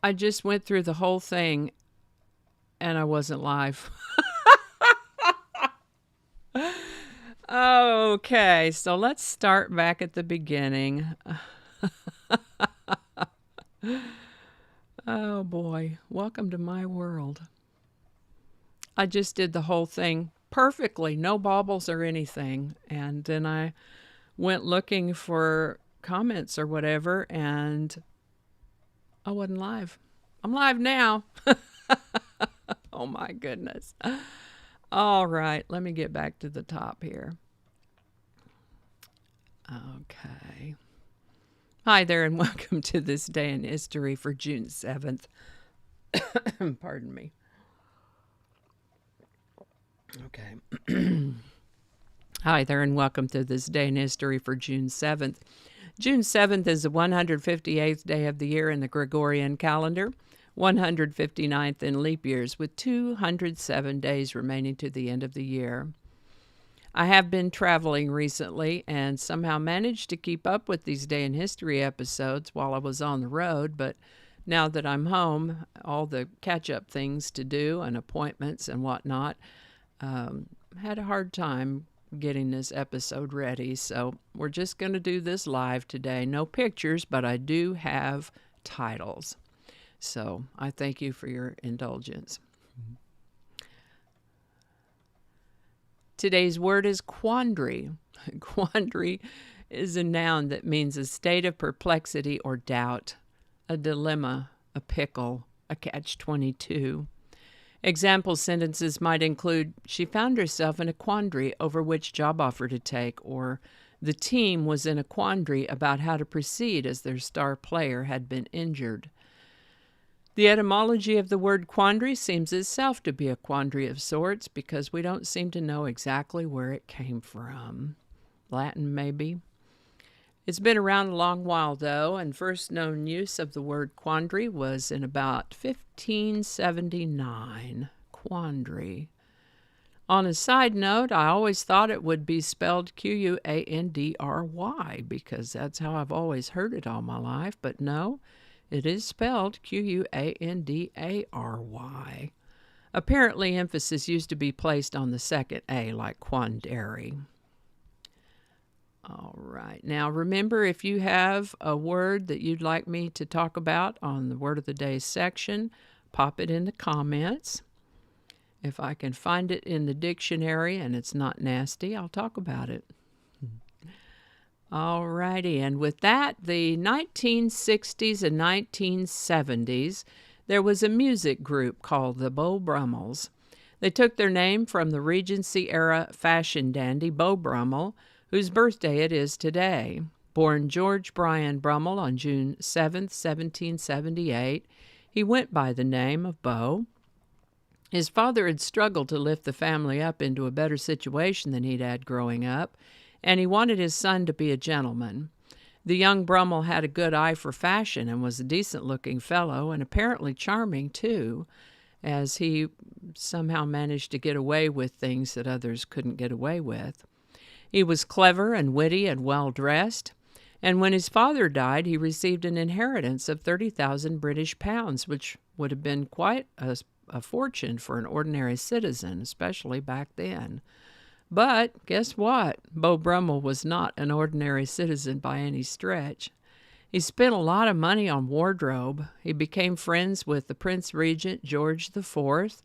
I just went through the whole thing and I wasn't live. Okay, so let's start back at the beginning. Oh boy, welcome to my world. I just did the whole thing perfectly, no bobbles or anything. And then I went looking for comments or whatever, and I wasn't live. I'm live now. Oh my goodness. All right, let me get back to the top here. Okay. Hi there, and welcome to this day in history for June 7th. Pardon me. Okay. Hi there, and welcome to this day in history for June 7th. June 7th is the 158th day of the year in the Gregorian calendar, 159th in leap years, with 207 days remaining to the end of the year. I have been traveling recently and somehow managed to keep up with these day in history episodes while I was on the road, but now that I'm home, all the catch-up things to do and appointments and whatnot, had a hard time getting this episode ready, so we're just going to do this live today. No pictures, but I do have titles. So I thank you for your indulgence. Today's word is quandary. Quandary is a noun that means a state of perplexity or doubt, a dilemma, a pickle, a catch-22. Example sentences might include, she found herself in a quandary over which job offer to take, or the team was in a quandary about how to proceed as their star player had been injured. The etymology of the word quandary seems itself to be a quandary of sorts because we don't seem to know exactly where it came from. Latin, maybe? It's been around a long while, though, and first known use of the word quandary was in about 1579. Quandary. On a side note, I always thought it would be spelled Quandry because that's how I've always heard it all my life, but no, it is spelled Quandary. Apparently, emphasis used to be placed on the second A, like quandary. All right. Now, remember, if you have a word that you'd like me to talk about on the Word of the Day section, pop it in the comments. If I can find it in the dictionary and it's not nasty, I'll talk about it. All righty. And with that, the 1960s and 1970s, there was a music group called the Beau Brummels. They took their name from the Regency-era fashion dandy Beau Brummel, whose birthday it is today. Born George Bryan Brummel on June 7, 1778, he went by the name of Beau. His father had struggled to lift the family up into a better situation than he'd had growing up, and he wanted his son to be a gentleman. The young Brummel had a good eye for fashion and was a decent-looking fellow, and apparently charming, too, as he somehow managed to get away with things that others couldn't get away with. He was clever and witty and well-dressed, and when his father died, he received an inheritance of 30,000 British pounds, which would have been quite a fortune for an ordinary citizen, especially back then. But guess what? Beau Brummel was not an ordinary citizen by any stretch. He spent a lot of money on wardrobe. He became friends with the Prince Regent George IV,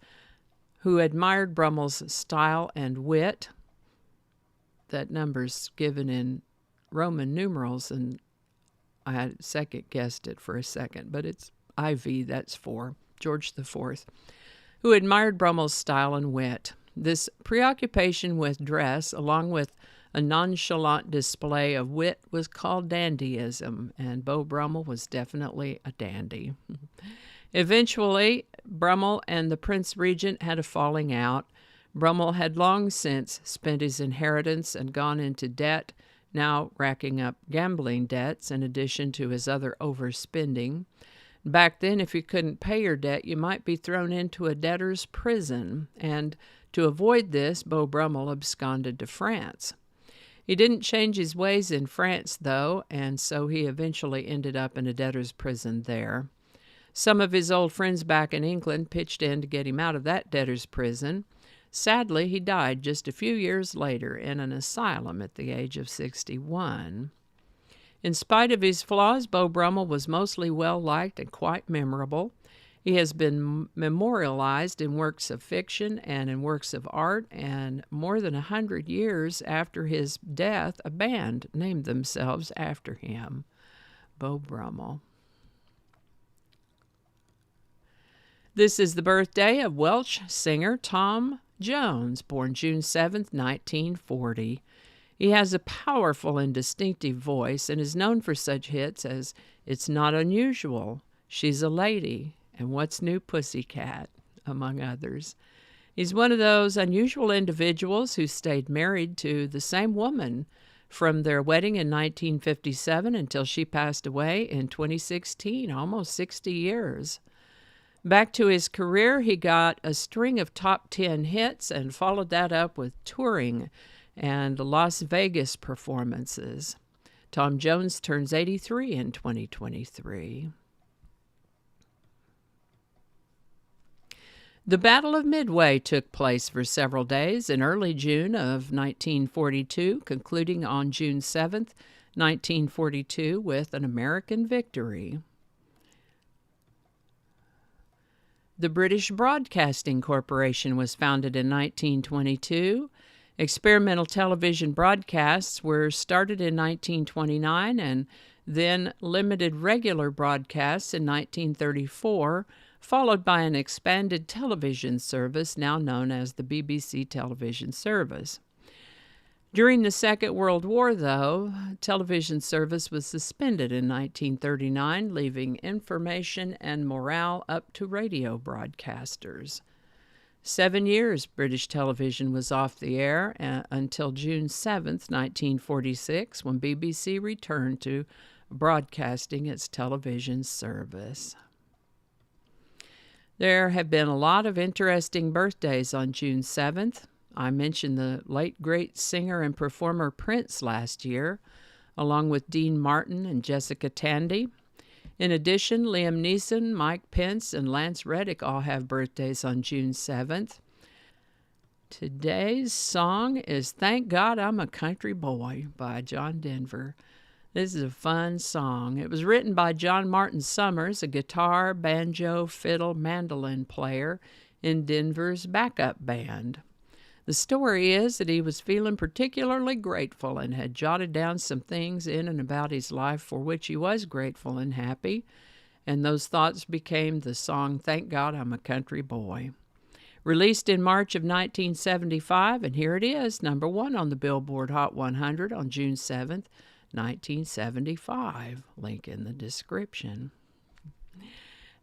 who admired Brummel's style and wit. That number's given in Roman numerals, and I had second-guessed it for a second, but it's IV, that's for George IV, who admired Brummel's style and wit. This preoccupation with dress, along with a nonchalant display of wit, was called dandyism, and Beau Brummel was definitely a dandy. Eventually, Brummel and the Prince Regent had a falling out. Brummel had long since spent his inheritance and gone into debt, now racking up gambling debts in addition to his other overspending. Back then, if you couldn't pay your debt, you might be thrown into a debtor's prison, and to avoid this, Beau Brummel absconded to France. He didn't change his ways in France, though, and so he eventually ended up in a debtor's prison there. Some of his old friends back in England pitched in to get him out of that debtor's prison. Sadly, he died just a few years later in an asylum at the age of 61. In spite of his flaws, Beau Brummel was mostly well-liked and quite memorable. He has been memorialized in works of fiction and in works of art, and more than 100 years after his death, a band named themselves after him, Beau Brummel. This is the birthday of Welsh singer Tom Jones, born June 7, 1940. He has a powerful and distinctive voice and is known for such hits as It's Not Unusual, She's a Lady, and What's New Pussycat, among others. He's one of those unusual individuals who stayed married to the same woman from their wedding in 1957 until she passed away in 2016, almost 60 years. Back to his career, he got a string of top 10 hits and followed that up with touring and Las Vegas performances. Tom Jones turns 83 in 2023. The Battle of Midway took place for several days in early June of 1942, concluding on June 7, 1942, with an American victory. The British Broadcasting Corporation was founded in 1922. Experimental television broadcasts were started in 1929 and then limited regular broadcasts in 1934, followed by an expanded television service now known as the BBC Television Service. During the Second World War, though, television service was suspended in 1939, leaving information and morale up to radio broadcasters. 7 years British television was off the air until June 7, 1946, when BBC returned to broadcasting its television service. There have been a lot of interesting birthdays on June 7th. I mentioned the late great singer and performer Prince last year, along with Dean Martin and Jessica Tandy. In addition, Liam Neeson, Mike Pence, and Lance Reddick all have birthdays on June 7th. Today's song is Thank God I'm a Country Boy by John Denver. This is a fun song. It was written by John Martin Summers, a guitar, banjo, fiddle, mandolin player in Denver's backup band. The story is that he was feeling particularly grateful and had jotted down some things in and about his life for which he was grateful and happy, and those thoughts became the song Thank God I'm a Country Boy. Released in March of 1975, and here it is, number 1 on the Billboard Hot 100 on June 7th, 1975. Link in the description.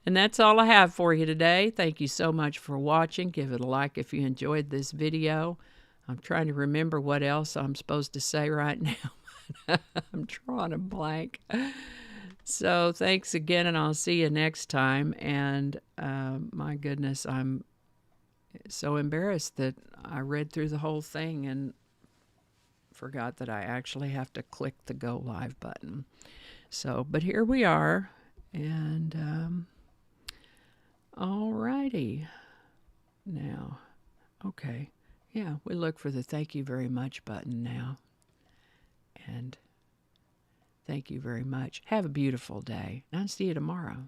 And that's all I have for you today. Thank you so much for watching. Give it a like if you enjoyed this video. I'm trying to remember what else I'm supposed to say right now. I'm drawing a blank. So thanks again, and I'll see you next time. And my goodness, I'm so embarrassed that I read through the whole thing and forgot that I actually have to click the Go Live button. So, but here we are, and all righty. Now, okay. Yeah, we look for the thank you very much button now. And thank you very much. Have a beautiful day. I'll see you tomorrow.